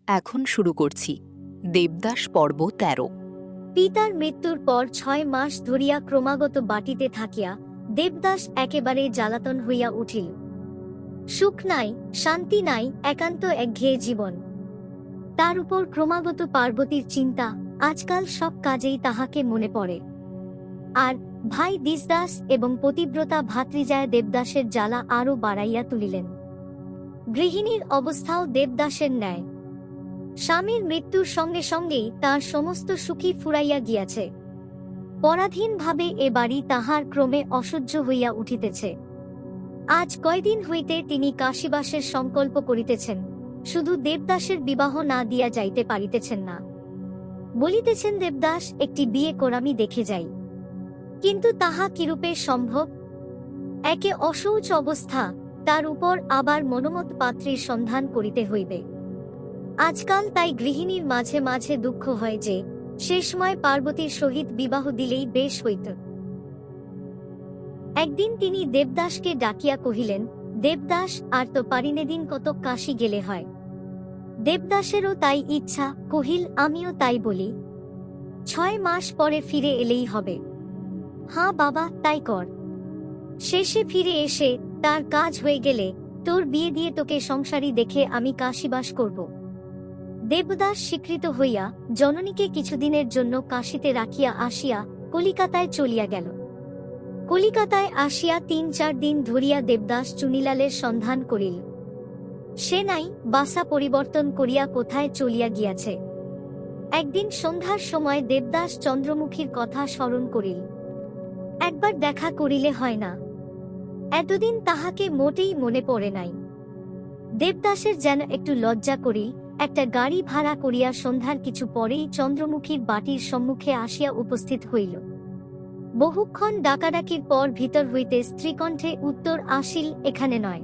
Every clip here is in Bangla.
এখন শুরু করছি দেবদাস পর্ব ১৩। পিতার মৃত্যুর পর ৬ মাস ধরিয়া ক্রমাগত বাটিতে থাকিয়া দেবদাস একেবারে জ্বালাতন হইয়া উঠিল। সুখ নাই, শান্তি নাই, একান্ত একঘেয়ে জীবন। তার উপর ক্রমাগত পার্বতীর চিন্তা, আজকাল সব কাজেই তাহাকে মনে পড়ে। আর ভাই দিসদাস এবং পতিব্রতা ভাতৃজায় দেবদাসের জ্বালা আরও বাড়াইয়া তুলিলেন। গৃহিণীর অবস্থাও দেবদাসের ন্যায়। স্বামীর মৃত্যুর সঙ্গে সঙ্গেই তার সমস্ত সুখী ফুরাইয়া গিয়াছে। পরাধীনভাবে এ বাড়ি তাহার ক্রমে অসহ্য হইয়া উঠিতেছে। আজ কয়দিন হইতে তিনি কাশীবাসের সংকল্প করিতেছেন, শুধু দেবদাসের বিবাহ না দিয়া যাইতে পারিতেছেন না। বলিতেছেন, দেবদাস একটি বিয়ে করামি দেখে যাই। কিন্তু তাহা কিরূপে সম্ভব? একে অশৌচ অবস্থা, তার উপর আবার মনোমত পাত্রীর সন্ধান করিতে হইবে। আজকাল তাই গৃহিণীর মাঝে মাঝে দুঃখ হয় যে সে সময় পার্বতীর সহিত বিবাহ দিলেই বেশ হইত। একদিন তিনি দেবদাসকে ডাকিয়া কহিলেন, দেবদাস, আর তো পারিনেদিন কত কাশী গেলে হয়। দেবদাসেরও তাই ইচ্ছা, কহিল, আমিও তাই বলি। ৬ মাস পরে ফিরে এলেই হবে। হাঁ বাবা, তাই কর। শেষে ফিরে এসে তার কাজ হয়ে গেলে তোর বিয়ে দিয়ে তোকে সংসারী দেখে আমি কাশীবাস করব। দেবদাস স্বীকৃত হইয়া জননীকে কিছুদিনের জন্য কাশীতে রাখিয়া আসিয়া কলিকাতায় চলিয়া গেল। কলিকাতায় আসিয়া ৩-৪ দিন ধরিয়া দেবদাস চুনিলালের সন্ধান করিল। সে নাই, বাসা পরিবর্তন করিয়া কোথায় চলিয়া গিয়াছে। একদিন সন্ধ্যার সময় দেবদাস চন্দ্রমুখীর কথা স্মরণ করিল। একবার দেখা করিলে হয় না? এতদিন তাহাকে মোটেই মনে পড়ে নাই। দেবদাসের যেন একটু লজ্জা করিল। একটা গাড়ি ভাড়া করিয়া সন্ধ্যার কিছু পরেই চন্দ্রমুখীর বাটির সম্মুখে আসিয়া উপস্থিত হইল। বহুক্ষণ ডাকাডাকির পর ভিতর হইতে স্ত্রীকণ্ঠে উত্তর আসিল, এখানে নয়।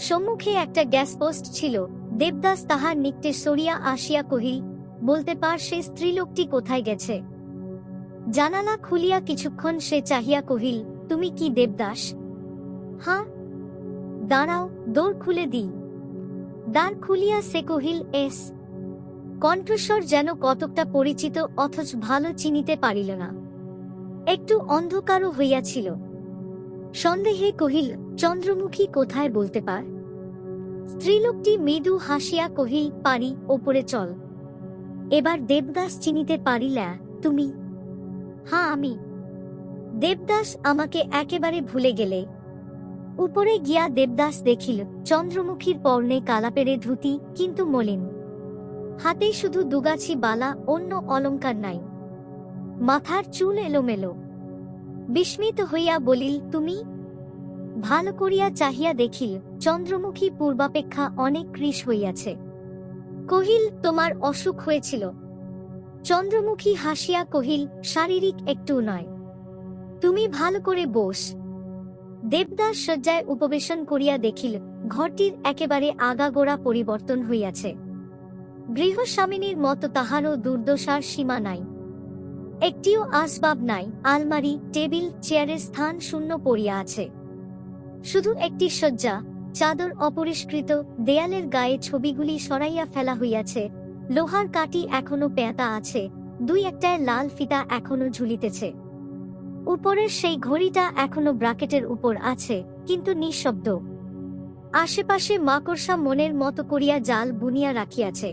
সম্মুখে একটা গ্যাসপোস্ট ছিল। দেবদাস তাহার নিকটে সরিয়া আসিয়া কহিল, বলতে পার সে স্ত্রীলোকটি কোথায় গেছে? জানালা খুলিয়া কিছুক্ষণ সে চাহিয়া কহিল, তুমি কি দেবদাস? হাঁ। দাঁড়াও, দোর খুলে দিই। দ্বার খুলিয়া সে কহিল, এস। কণ্ঠস্বর যেন কতকটা পরিচিত, অথচ ভালো চিনিতে পারিল না। একটু অন্ধকারও হইয়াছিল। সন্দেহে কহিল, চন্দ্রমুখী কোথায় বলতে পার? স্ত্রীলোকটি মৃদু হাসিয়া কহিল, পারি, ওপরে চল। এবার দেবদাস চিনিতে পারিল, তুমি? হাঁ, আমি। দেবদাস, আমাকে একেবারে ভুলে গেলে? উপরে গিয়া দেবদাস দেখিল চন্দ্রমুখীর পরনে কালাপেরে ধুতি, কিন্তু মলিন। হাতে শুধু দুগাছি বালা, অন্য অলঙ্কার নাই। মাথার চুল এলোমেলো। বিস্মিত হইয়া বলিল, তুমি? ভালো করিয়া চাহিয়া দেখিল চন্দ্রমুখী পূর্বাপেক্ষা অনেক কৃশ হইয়াছে। কহিল, তোমার অসুখ হয়েছিল? চন্দ্রমুখী হাসিয়া কহিল, শারীরিক একটু নয়। তুমি ভালো করে বস। দেবদাস শয্যায় উপবেশন করিয়া দেখিল ঘরটির একেবারে আগাগোড়া পরিবর্তন হইয়াছে। গৃহস্বামিনীর মতো তাহারও দুর্দশার সীমা নাই। একটিও আসবাব নাই। আলমারি, টেবিল, চেয়ারের স্থান শূন্য পড়িয়া আছে। শুধু একটি শয্যা, চাদর অপরিষ্কৃত, দেয়ালের গায়ে ছবিগুলি সরাইয়া ফেলা হইয়াছে। লোহার কাঠি এখনো পেঁতা আছে, 2-1টায় লাল ফিতা এখনো ঝুলিতেছে। উপরের সেই ঘড়িটা এখনো ব্রাকেটের উপর আছে, কিন্তু নিঃশব্দ। আশেপাশে মাকড়সা মনের মতো করিয়া জাল বুনিয়া রাখিয়াছে।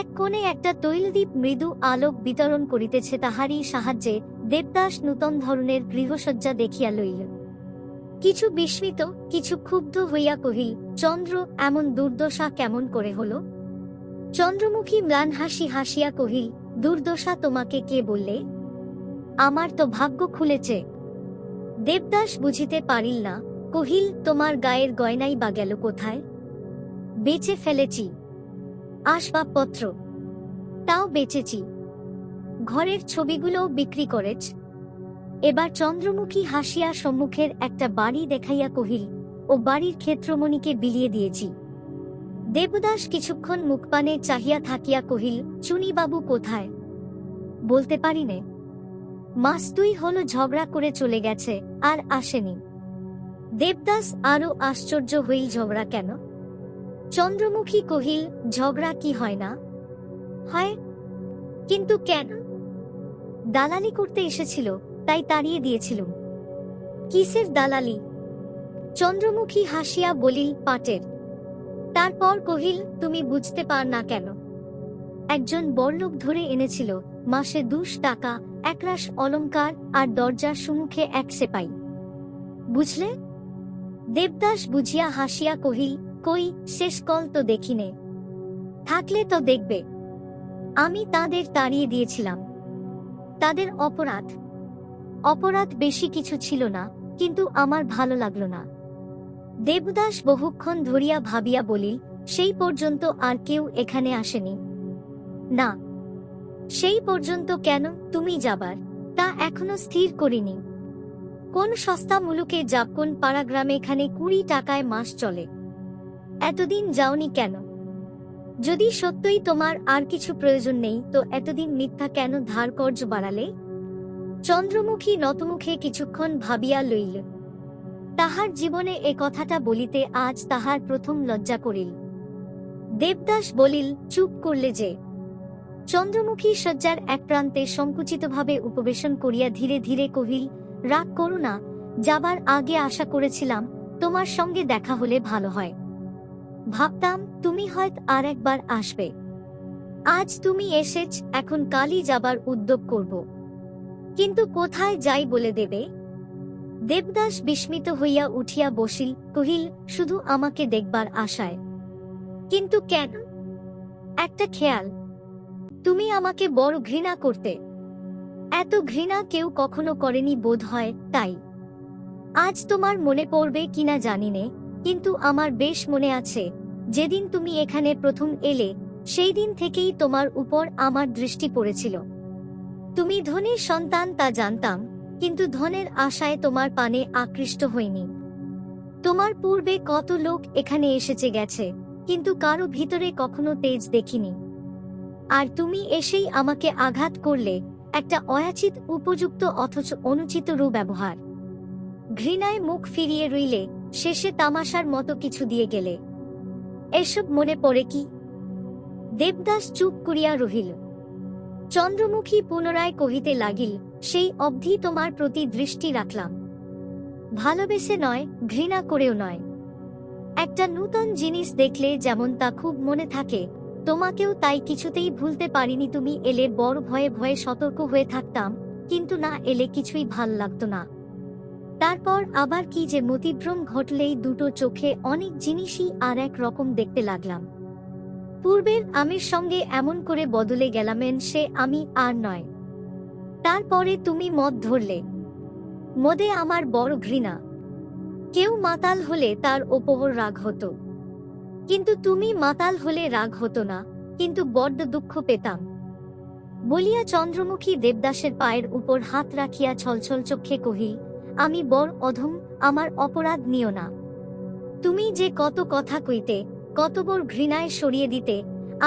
এক কোণে একটা তৈলদীপ মৃদু আলোক বিতরণ করিতেছে, তাহারই সাহায্যে দেবদাস নূতন ধরনের গৃহসজ্জা দেখিয়া লইল। কিছু বিস্মিত, কিছু ক্ষুব্ধ হইয়া কহিল, চন্দ্র, এমন দুর্দশা কেমন করে হল? চন্দ্রমুখী ম্লান হাসি হাসিয়া কহিল, দুর্দশা তোমাকে কে বললে? আমার তো ভাগ্য খুলেছে। দেবদাস বুঝিতে পারিল না, কহিল, তোমার গায়ের গয়নাই বা গেল কোথায়? বেচে ফেলেছি। আসবাবপত্র? তাও বেচেছি। ঘরের ছবিগুলোও বিক্রি করেছ। এবার চন্দ্রমুখী হাসিয়া সম্মুখের একটা বাড়ি দেখাইয়া কহিল, ও বাড়ির ক্ষেত্রমণিকে বিলিয়ে দিয়েছি। দেবদাস কিছুক্ষণ মুখপানে চাহিয়া থাকিয়া কহিল, চুনিবাবু কোথায়? বলতে পারিনে। মাস 2 হলো ঝগড়া করে চলে গেছে, আর আসেনি। দেবদাস আরো আশ্চর্য হইল, ঝগড়া কেন? চন্দ্রমুখী কহিল, ঝগড়া কি হয় না? হয়। কিন্তু কেন? দালালি করতে এসেছিল, তাই তাড়িয়ে দিয়েছিলুম। কিসের দালালি? চন্দ্রমুখী হাসিয়া বলিল, পাটের। তারপর কহিল, তুমি বুঝতে পার না কেন? একজন বড়লোক ধরে এনেছিল, মাসে 2 টাকা, একরাশ অলংকার আর দরজার সম্মুখে 1 সেপাই। বুঝলে? দেবদাস বুঝিয়া হাসিয়া কহিল, কই, শেষকল তো দেখিনে। থাকলে তো দেখবে। আমি তাদের তাড়িয়ে দিয়েছিলাম। তাদের অপরাধ বেশি কিছু ছিল না, কিন্তু আমার ভালো লাগলো না। দেবদাস বহুক্ষণ ধরিয়া ভাবিয়া বলিল, সেই পর্যন্ত আর কেউ এখানে আসেনি? না। সেই পর্যন্ত কেন? তুমি যাবার তা এখনো স্থির করিনি। কোন সস্তা মুলুকে যাব? কোন পাড়াগ্রামে এখানে 20 টাকায় মাস চলে? এতদিন যাওনি কেন? যদি সত্যই তোমার আর কিছু প্রয়োজন নেই, তো এতদিন মিথ্যা কেন ধার কর্জ বাড়ালে? চন্দ্রমুখী নতমুখে কিছুক্ষণ ভাবিয়া লইল। তাহার জীবনে এ কথাটা বলিতে আজ তাহার প্রথম লজ্জা করিল। দেবদাস বলিল, চুপ করলে যে? চন্দ্রমুখী শয্যার এক প্রান্তে সংকুচিতভাবে উপবেশন করিয়া ধীরে ধীরে কহিল, রাগ করো না, যাবার আগে আশা করেছিলাম তোমার সঙ্গে দেখা হলে ভালো হয়। ভাবতাম তুমি হয়তো আর একবার আসবে। আজ তুমি এসেছ, এখন কালই যাবার উদ্যোগ করব। কিন্তু কোথায় যাই বলে দেবে? দেবদাস বিস্মিত হইয়া উঠিয়া বসিল, কহিল, শুধু আমাকে দেখবার আশায়। কিন্তু কেন? একটা খেয়াল, তুমি আমাকে বড় ঘৃণা করতে। এত ঘৃণা কেউ কখনো করেনি বোধ হয়, তাই। আজ তোমার মনে পড়বে কিনা জানি নে, কিন্তু আমার বেশ মনে আছে, যেদিন তুমি এখানে প্রথম এলে, সেই দিন থেকেই তোমার উপর আমার দৃষ্টি পড়েছিল। তুমি ধনীর সন্তান তা জানতাম, কিন্তু ধনের আশায় তোমার পানে আকৃষ্ট হইনি। তোমার পূর্বে কত লোক এখানে এসেছে গেছে, কিন্তু কারো ভিতরে কখনো তেজ দেখিনি। আর তুমি এসেই আমাকে আঘাত করলে, একটা অয়াচিত উপযুক্ত অথচ অনুচিত ব্যবহার। ঘৃণায় মুখ ফিরিয়ে রইলে, শেষে তামাশার মতো কিছু দিয়ে গেলে। এসব মনে পড়ে কি? দেবদাস চুপ করিয়া রহিল। চন্দ্রমুখী পুনরায় কহিতে লাগিল, সেই অবধি তোমার প্রতি দৃষ্টি রাখলাম। ভালোবেসে নয়, ঘৃণা করেও নয়। একটা নূতন জিনিস দেখলে যেমন তা খুব মনে থাকে, তোমাকেও তাই কিছুতেই ভুলতে পারিনি। তুমি এলে বড় ভয়ে ভয়ে সতর্ক হয়ে থাকতাম, কিন্তু না এলে কিছুই ভাল লাগতো না। তারপর আবার কি যে মতিভ্রম ঘটলেই দুটো চোখে অনেক জিনিসই আর এক রকম দেখতে লাগলাম। পূর্বের আমির সঙ্গে এমন করে বদলে গেলামেন, সে আমি আর নয়। তারপরে তুমি মদ ধরলে। মদে আমার বড় ঘৃণা। কেউ মাতাল হলে তার ওপর রাগ হতো, কিন্তু তুমি মাতাল হলে রাগ হতো না, কিন্তু বড্ড দুঃখ পেতাম। বলিয়া চন্দ্রমুখী দেবদাসের পায়ের উপর হাত রাখিয়া ছলছল চক্ষে কহিল, আমি বড় অধম, আমার অপরাধ নিও না। তুমি যে কত কথা কইতে, কত বড় ঘৃণায় সরিয়ে দিতে,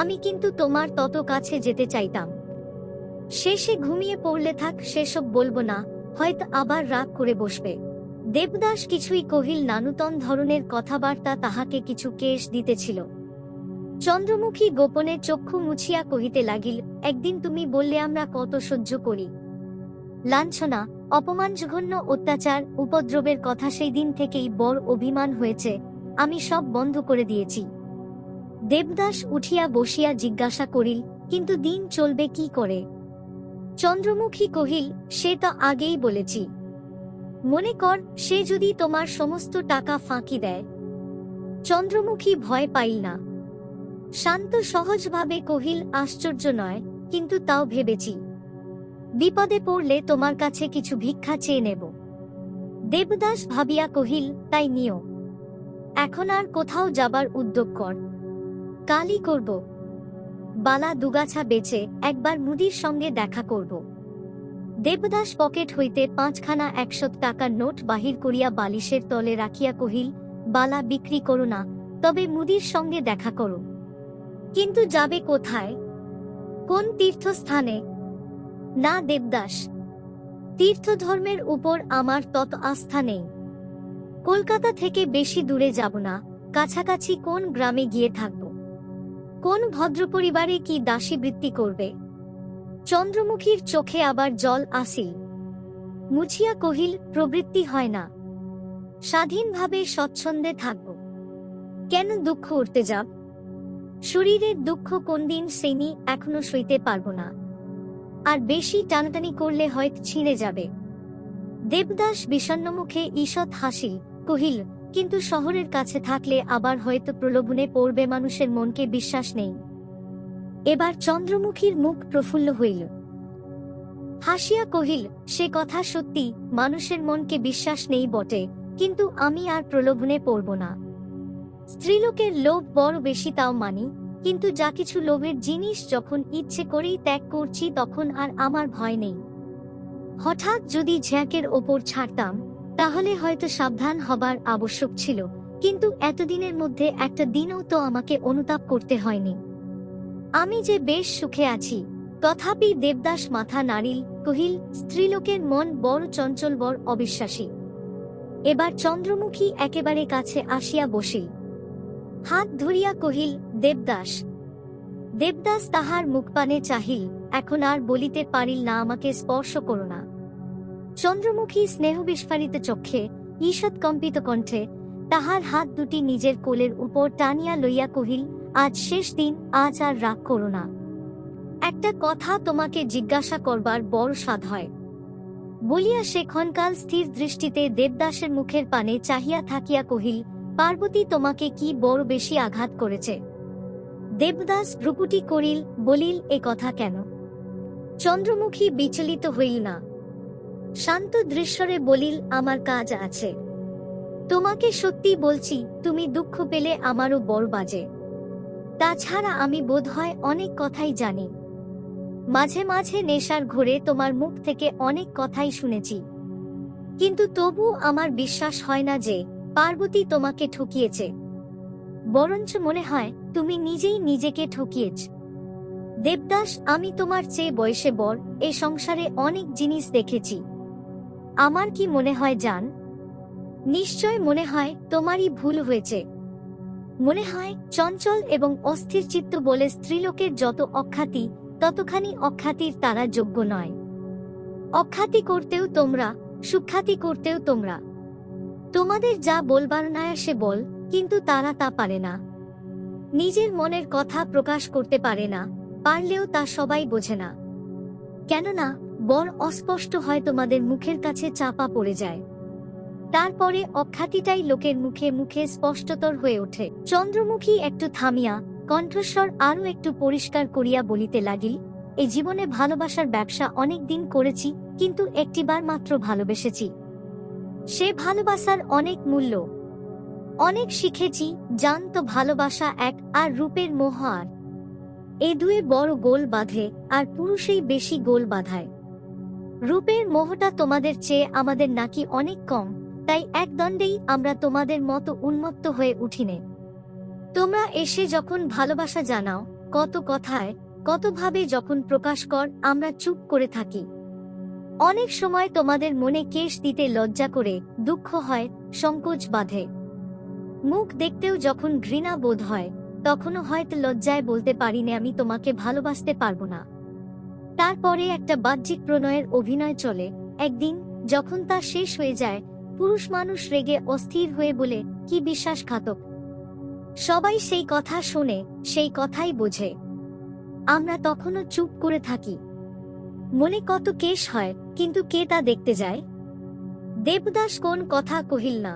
আমি কিন্তু তোমার তত কাছে যেতে চাইতাম। শেষে ঘুমিয়ে পড়লে থাক, সেসব বলবো না, হয়তো আবার রাগ করে বসবে। দেবদাস কিছুই কহিল না, নূতন ধরনের কথাবার্তা তাহাকে কিছু কেশ দিতেছিল। চন্দ্রমুখী গোপনে চক্ষু মুছিয়া কহিতে লাগিল, একদিন তুমি বললে আমরা কত সহ্য করি। লাঞ্ছনা, অপমান, জঘন্য অত্যাচার, উপদ্রবের কথা, সেই দিন থেকেই বড় অভিমান হয়েছে, আমি সব বন্ধ করে দিয়েছি। দেবদাস উঠিয়া বসিয়া জিজ্ঞাসা করিল, কিন্তু দিন চলবে কি করে? চন্দ্রমুখী কহিল, সে তো আগেই বলেছি। মনে কর, সে যদি তোমার সমস্ত টাকা ফাঁকি দেয়। চন্দ্রমুখী ভয় পাইল না, শান্ত সহজভাবে কহিল, আশ্চর্য নয়, কিন্তু তাও ভেবেছি। বিপদে পড়লে তোমার কাছে কিছু ভিক্ষা চেয়ে নেব। দেবদাস ভাবিয়া কহিল, তাই নিও। এখন আর কোথাও যাবার উদ্যোগ কর। কালই করব। বালা দুগাছা বেচে একবার মুদির সঙ্গে দেখা করব। দেবদাস পকেট হইতে 5খানা 100 টাকার নোট বাহির করিয়া বালিশের তলে রাখিয়া কহিল, বালা বিক্রি করো না, তবে মুদির সঙ্গে দেখা করো। কিন্তু যাবে কোথায়? কোন তীর্থস্থানে? না দেবদাস, তীর্থধর্মের উপর আমার তত আস্থা নেই। কলকাতা থেকে বেশি দূরে যাব না, কাছাকাছি কোন গ্রামে গিয়ে থাকব? কোন ভদ্র পরিবারে কি দাসী বৃত্তি করবে? চন্দ্রমুখীর চোখে আবার জল আসিল। মুছিয়া কহিল, প্রবৃত্তি হয় না। স্বাধীনভাবে স্বচ্ছন্দে থাকব। কেন দুঃখ উঠতে যাব? শরীরের দুঃখ কোন দিন শ্রেণী এখনো সইতে পারব না, আর বেশি টানাটানি করলে হয়তো ছিঁড়ে যাবে। দেবদাস বিষণ্ণমুখে ঈষৎ হাসিল, কহিল, কিন্তু শহরের কাছে থাকলে আবার হয়তো প্রলোভনে পড়বে, মানুষের মনকে বিশ্বাস নেই। এবার চন্দ্রমুখীর মুখ প্রফুল্ল হইল। হাসিয়া কহিল, সে কথা সত্যি, মানুষের মনকে বিশ্বাস নেই বটে, কিন্তু আমি আর প্রলোভনে পড়ব না। স্ত্রীলোকের লোভ বড় বেশি তাও মানি, কিন্তু যা কিছু লোভের জিনিস যখন ইচ্ছে করেই ত্যাগ করছি তখন আর আমার ভয় নেই। হঠাৎ যদি ঝ্যাঁকের ওপর ছাড়তাম তাহলে হয়তো সাবধান হবার আবশ্যক ছিল, কিন্তু এতদিনের মধ্যে একটা দিনও তো আমাকে অনুতাপ করতে হয়নি। আমি যে বেশ সুখে আছি। তথাপি দেবদাস মাথা নাড়িল, কহিল, স্ত্রীলোকের মন বড় চঞ্চল, বড় অবিশ্বাসী। এবার চন্দ্রমুখী একেবারে কাছে আসিয়া বসিল। হাত ধরিয়া কহিল, দেবদাস। দেবদাস তাহার মুখপানে চাহিল, এখন আর বলিতে পারিল না, আমাকে স্পর্শ করো না। চন্দ্রমুখী স্নেহবিস্ফারিত চক্ষে, ঈষৎ কম্পিত কণ্ঠে তাহার হাত দুটি নিজের কোলের উপর টানিয়া লইয়া কহিল, আজ শেষ দিন, আজ আর রাগ করো না। একটা কথা তোমাকে জিজ্ঞাসা করবার বড় সাধ হয়। বলিয়া সে ক্ষণকাল স্থির দৃষ্টিতে দেবদাসের মুখের পানে চাহিয়া থাকিয়া কহিল, পার্বতী তোমাকে কি বড় বেশি আঘাত করেছে? দেবদাস ভ্রুকুটি করিল, বলিল, এ কথা কেন? চন্দ্রমুখী বিচলিত হইল না। শান্ত দৃশ্যরে বলিল, আমার কাজ আছে। তোমাকে সত্যি বলছি, তুমি দুঃখ পেলে আমারও বড় বাজে। তাছাড়া আমি বোধহয় অনেক কথাই জানি। মাঝে মাঝে নেশার ঘোরে তোমার মুখ থেকে অনেক কথাই শুনেছি, কিন্তু তবু আমার বিশ্বাস হয় না যে পার্বতী তোমাকে ঠকিয়েছে। বরঞ্চ মনে হয় তুমি নিজেই নিজেকে ঠকিয়েছ। দেবদাস, আমি তোমার চেয়ে বয়সে বড়, এ সংসারে অনেক জিনিস দেখেছি। আমার কি মনে হয় জান? নিশ্চয় মনে হয় তোমারই ভুল হয়েছে। মনে হয় চঞ্চল এবং অস্থির চিত্ত বলে স্ত্রীলোকের যত অখ্যাতি, ততখানি অখ্যাতির তারা যোগ্য নয়। অখ্যাতি করতেও তোমরা, সুখ্যাতি করতেও তোমরা। তোমাদের যা বলবার নয় সে বল, কিন্তু তারা তা পারে না। নিজের মনের কথা প্রকাশ করতে পারে না, পারলেও তা সবাই বোঝে না। কেননা বড় অস্পষ্ট হয়, তোমাদের মুখের কাছে চাপা পড়ে যায়। তারপরে অখ্যাতিটাই লোকের মুখে মুখে স্পষ্টতর হয়ে ওঠে। চন্দ্রমুখী একটু থামিয়া কণ্ঠস্বর আরও একটু পরিষ্কার করিয়া বলিতে লাগিল, এই জীবনে ভালোবাসার ব্যবসা অনেক দিন করেছি, কিন্তু একটিবার মাত্র ভালোবেসেছি। সে ভালোবাসার অনেক মূল্য, অনেক শিখেছি। জান তো, ভালোবাসা এক, আর রূপের মোহ আর। এ দুয়ে বড় গোল বাঁধে, আর পুরুষেই বেশি গোল বাঁধায়। রূপের মোহটা তোমাদের চেয়ে আমাদের নাকি অনেক কম, তাই এক দণ্ডেই আমরা তোমাদের মতো উন্মত্ত হয়ে উঠিনে। তোমরা এসে যখন ভালোবাসা জানাও, কত কথায় কতভাবে যখন প্রকাশ কর, আমরা চুপ করে থাকি। অনেক সময় তোমাদের মনে কেশ দিতে লজ্জা করে, দুঃখ হয়, সংকোচ বাঁধে। মুখ দেখতেও যখন ঘৃণা বোধ হয়, তখনও হয়তো লজ্জায় বলতে পারিনে আমি তোমাকে ভালোবাসতে পারবো না। তারপরে একটা বাহ্যিক প্রণয়ের অভিনয় চলে। একদিন যখন তা শেষ হয়ে যায়, পুরুষ মানুষ রেগে অস্থির হয়ে বলে, কি বিশ্বাসঘাতক। সবাই সেই কথা শোনে, সেই কথাই বোঝে। আমরা তখনও চুপ করে থাকি। মনে কত কেশ হয়, কিন্তু কে তা দেখতে যায়? দেবদাস কোন কথা কহিল না।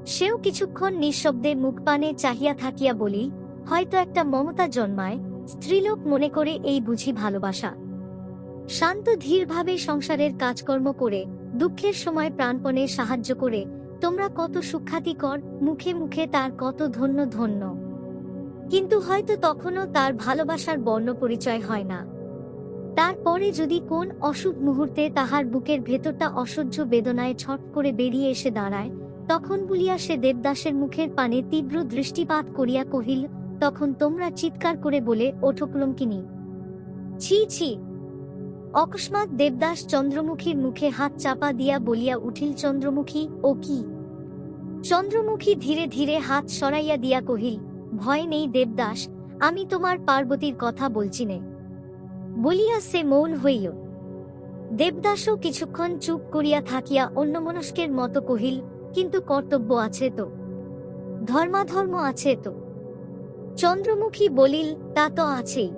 সেও কিছুক্ষণ নিঃশব্দে মুখপানে চাহিয়া থাকিয়া বলিল, হয়তো একটা মমতা জন্মায়, স্ত্রীলোক মনে করে এই বুঝি ভালোবাসা। শান্ত ধীরভাবে সংসারের কাজকর্ম করে, দুঃখের সময় প্রাণপণে সাহায্য করে তোমরা কত সুখ্যাতিকর, মুখে মুখে তার কত ধন্য ধন্য। কিন্তু হয়তো তখনও তার ভালোবাসার বর্ণ পরিচয় হয় না। তারপরে যদি কোন অশুভ মুহূর্তে তাহার বুকের ভেতরটা অসহ্য বেদনায় ছট করে বেরিয়ে এসে দাঁড়ায়, তখন বলিয়া সে দেবদাসের মুখের পানে তীব্র দৃষ্টিপাত করিয়া কহিল, তখন তোমরা চিৎকার করে বলে ওঠো, কলঙ্কিনী, ছি ছি। অকস্মাৎ দেবদাস চন্দ্রমুখীর মুখে হাত চাপা দিয়া বলিয়া উঠিল, চন্দ্রমুখী, ও কি? চন্দ্রমুখী ধীরে ধীরে হাত সরাইয়া দিয়া কহিল, ভয় নেই দেবদাস, আমি তোমার পার্বতীর কথা বলছি নে। বলিয়া সে মৌন হইল। দেবদাসও কিছুক্ষণ চুপ করিয়া থাকিয়া অন্যমনস্কের মতো কহিল, কিন্তু কর্তব্য আছে তো, ধর্মাধর্ম আছে তো। চন্দ্রমুখী বলিল, তা তো আছেই।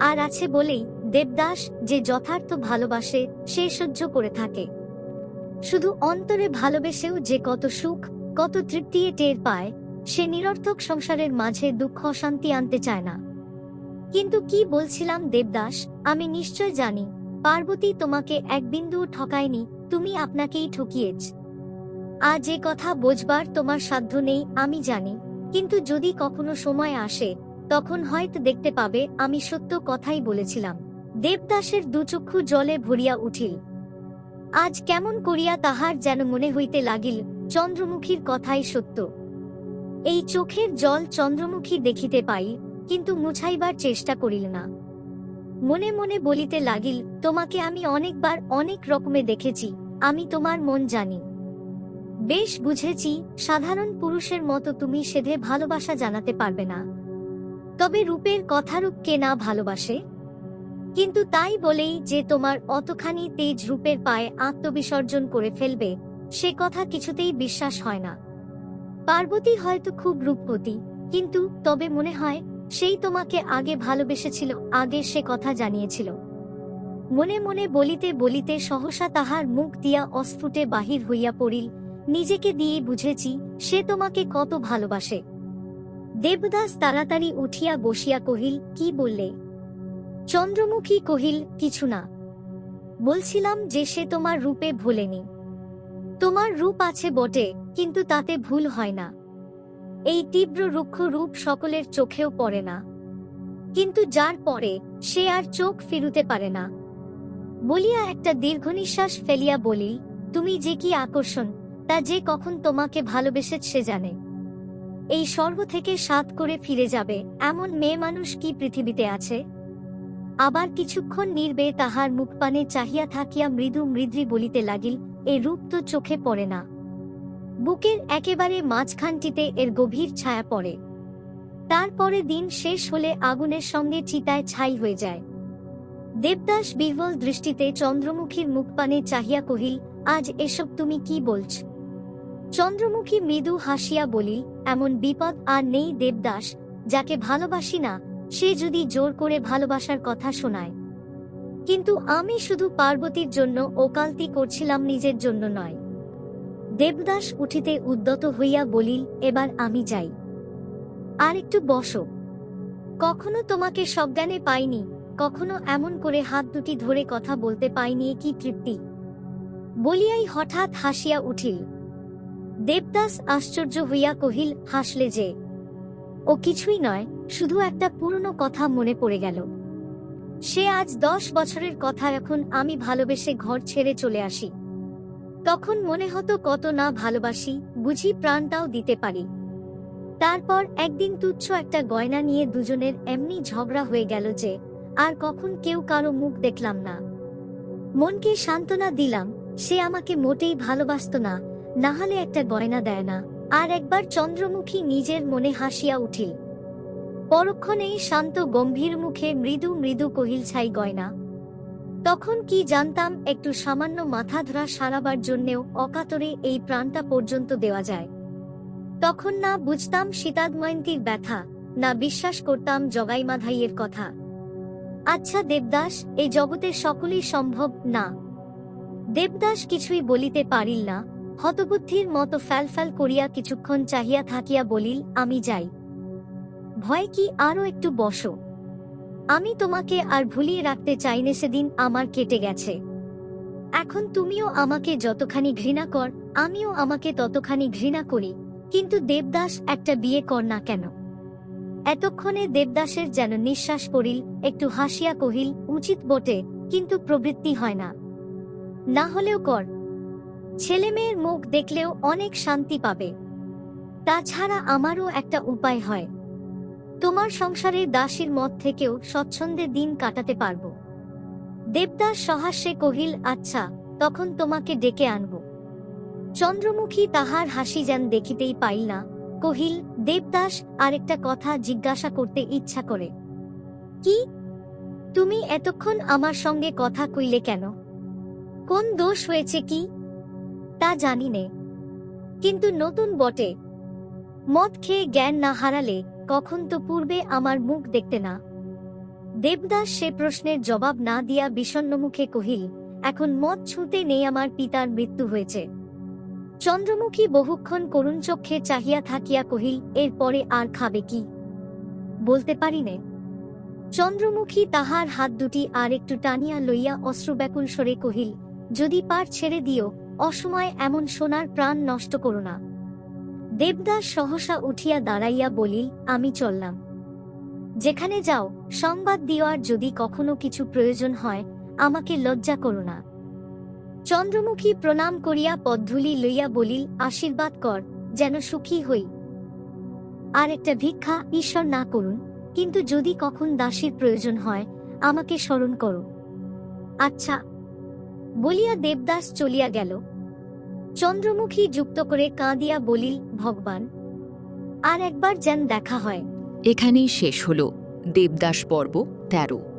আর আছে বলেই দেবদাস যে যথার্থ ভালোবাসে সে সহ্য করে থাকে। শুধু অন্তরে ভালোবেসেও যে কত সুখ কত তৃপ্তি টের পায়, সে নিরর্থক সংসারের মাঝে দুঃখ অশান্তি আনতে চায় না। কিন্তু কি বলছিলাম দেবদাস, আমি নিশ্চয় জানি পার্বতী তোমাকে এক বিন্দুও ঠকায়নি, তুমি আপনাকেই ঠকিয়েছ। আজ যে কথা বোঝবার তোমার সাধ্য নেই আমি জানি, কিন্তু যদি কখনো সময় আসে তখন হয়তো দেখতে পাবে আমি সত্য কথাই বলেছিলাম। দেবদাসের দুচক্ষু জলে ভরিয়া উঠিল। আজ কেমন করিয়া তাহার যেন মনে হইতে লাগিল চন্দ্রমুখীর কথাই সত্য। এই চোখের জল চন্দ্রমুখী দেখিতে পাই, কিন্তু মুছাইবার চেষ্টা করিল না। মনে মনে বলিতে লাগিল, তোমাকে আমি অনেকবার অনেক রকমে দেখেছি, আমি তোমার মন জানি। বেশ বুঝেছি সাধারণ পুরুষের মতো তুমি সেধে ভালোবাসা জানাতে পারবে না। তবে রূপের কথারূপ কে না ভালোবাসে? কিন্তু তাই বলেই যে তোমার অতখানি তেজ রূপের পায়ে আত্মবিসর্জন করে ফেলবে, সে কথা কিছুতেই বিশ্বাস হয় না। পার্বতী হয়তো খুব রূপবতী, কিন্তু তবে মনে হয় সেই তোমাকে আগে ভালোবেসেছিল, আগে সে কথা জানিয়েছিল। মনে মনে বলিতে বলিতে সহসা তাহার মুখ দিয়া অস্ফুটে বাহির হইয়া পড়িল, নিজেকে দিয়ে বুঝেছি সে তোমাকে কত ভালোবাসে। দেবদাস তাড়াতাড়ি উঠিয়া বসিয়া কহিল, কি বললে? চন্দ্রমুখী কহিল, কিছু না। বলছিলাম যে সে তোমার রূপে ভোলেনি। তোমার রূপ আছে বটে, কিন্তু তাতে ভুল হয় না। এই তীব্র রুক্ষ রূপ সকলের চোখেও পড়ে না, কিন্তু যার পরে সে আর চোখ ফিরুতে পারে না। বলিয়া একটা দীর্ঘনিশ্বাস ফেলিয়া বলিল, তুমি যে কি আকর্ষণ তা যে কখন তোমাকে ভালোবেসে সে জানে। এই স্বর্গ থেকে সাত করে ফিরে যাবে এমন মেয়ে মানুষ কি পৃথিবীতে আছে? আবার কিছুক্ষণ নির্বে তাহার মুখপানে চাহিয়া থাকিয়া মৃদু মৃদ্রি বলিতে লাগিল, এ রূপ তো চোখে পড়ে না। বুকের একেবারে মাঝখানটিতে এর গভীর ছায়া পড়ে। তারপরে দিন শেষ হলে আগুনের সঙ্গে চিতায় ছাই হয়ে যায়। দেবদাস বিহ্বল দৃষ্টিতে চন্দ্রমুখীর মুখপানে চাহিয়া কহিল, আজ এসব তুমি কি বলছ? চন্দ্রমুখী মৃদু হাসিয়া বলিল, এমন বিপদ আর নেই দেবদাস, যাকে ভালোবাসি না সে যদি জোর করে ভালোবাসার কথা শোনায়। কিন্তু আমি শুধু পার্বতীর জন্য ওকালতি করছিলাম, নিজের জন্য নয়। দেবদাস উঠিতে উদ্যত হইয়া বলিল, এবার আমি যাই। আর একটু বসো। কখনো তোমাকে সজ্ঞানে পাইনি, কখনো এমন করে হাত দুটি ধরে কথা বলতে পাইনি, কি তৃপ্তি! বলিয়াই হঠাৎ হাসিয়া উঠিল। দেবদাস আশ্চর্য হইয়া কহিল, হাসলে যে? ও কিছুই নয়, শুধু একটা পুরনো কথা মনে পড়ে গেল। সে আজ 10 বছরের কথা, এখন আমি ভালোবেসে ঘর ছেড়ে চলে আসি। তখন মনে হতো কত না ভালোবাসি, বুঝি প্রাণটাও দিতে পারি। তারপর একদিন তুচ্ছ একটা গয়না নিয়ে দুজনের এমনি ঝগড়া হয়ে গেল যে আর কখন কেউ কারো মুখ দেখলাম না। মনকে সান্ত্বনা দিলাম, সে আমাকে মোটেই ভালোবাসত না, নাহলে একটা গয়না দেয় না। আর একবার চন্দ্রমুখী নিজের মনে হাসিয়া উঠিল। পরক্ষণেই শান্ত গম্ভীর মুখে মৃদু মৃদু কহিল, ছাই গয়না। তখন কি জানতাম একটু সামান্য মাথা ধরা সারাবার জন্যেও অকাতরে এই প্রাণটা পর্যন্ত দেওয়া যায়। তখন না বুঝতাম সীতাদময়ন্তীর ব্যথা, না বিশ্বাস করতাম জগাইমাধাইয়ের কথা। আচ্ছা দেবদাস, এই জগতে সকলেই সম্ভব না। দেবদাস কিছুই বলিতে পারিল না, হতবুদ্ধির মতো ফ্যালফ্যাল করিয়া কিছুক্ষণ চাহিয়া থাকিয়া বলিল, আমি যাই। ভয় কি, আরও একটু বসো। আমি তোমাকে আর ভুলিয়ে রাখতে চাইনে, সেদিন আমার কেটে গেছে। এখন তুমিও আমাকে যতখানি ঘৃণা কর, আমিও আমাকে ততখানি ঘৃণা করি, কিন্তু দেবদাস একটা বিয়ে কর না কেন? এতক্ষণে দেবদাসের যেন নিঃশ্বাস পড়িল, একটু হাসিয়া কহিল, উচিত বটে, কিন্তু প্রবৃত্তি হয় না। না হলেও কর। ছেলেমেয়ের মুখ দেখলেও অনেক শান্তি পাবে। তাছাড়া আমারও একটা উপায় হয়, তোমার সংসারের দাসীর মত থেকেও স্বচ্ছন্দে দিন কাটাতে পারব। দেবদাস সহাস্যে কহিল, আচ্ছা, তখন তোমাকে ডেকে আনব। চন্দ্রমুখী তাহার হাসি যেন দেখিতেই পাইল না। কহিল, দেবদাস, আরেকটা কথা জিজ্ঞাসা করতে ইচ্ছা করে। কি? তুমি এতক্ষণ আমার সঙ্গে কথা কইলে কেন? কোন দোষ হয়েছে কি? তা জানি নে, কিন্তু নতুন বটে। মদ খেয়ে জ্ঞান না হারালে কখন তো পূর্বে আমার মুখ দেখতে না। দেবদাস সে প্রশ্নের জবাব না দিয়া বিষণ্ণমুখে কহিল, এখন মদ ছুঁতে নেই, আমার পিতার মৃত্যু হয়েছে। চন্দ্রমুখী বহুক্ষণ করুণ চক্ষে চাহিয়া থাকিয়া কহিল, এর পরে আর খাবে কি? বলতে পারি নে। চন্দ্রমুখী তাহার হাত দুটি আর একটু টানিয়া লইয়া অশ্রুব্যাকুল স্বরে কহিল, যদি পার ছেড়ে দিও, অসময়ে এমন সোনার প্রাণ নষ্ট করো না। দেবদাস সহসা উঠিয়া দাঁড়াইয়া বলিল, আমি চললাম। যেখানে যাও সংবাদ দিও, আর যদি কখনো কিছু প্রয়োজন হয় আমাকে লজ্জা করো না। চন্দ্রমুখী প্রণাম করিয়া পদধূলি লইয়া বলিল, আশীর্বাদ কর, যেন সুখী হই। আর একটা ভিক্ষা, ঈশ্বর না করুন, কিন্তু যদি কখন দাসীর প্রয়োজন হয় আমাকে স্মরণ করো। আচ্ছা, বলিয়া দেবদাস চলিয়া গেল। চন্দ্রমুখী যুক্ত করে কাঁদিয়া বলিল, ভগবান, আর একবার যেন দেখা হয়। এখানেই শেষ হল দেবদাস পর্ব ১৩।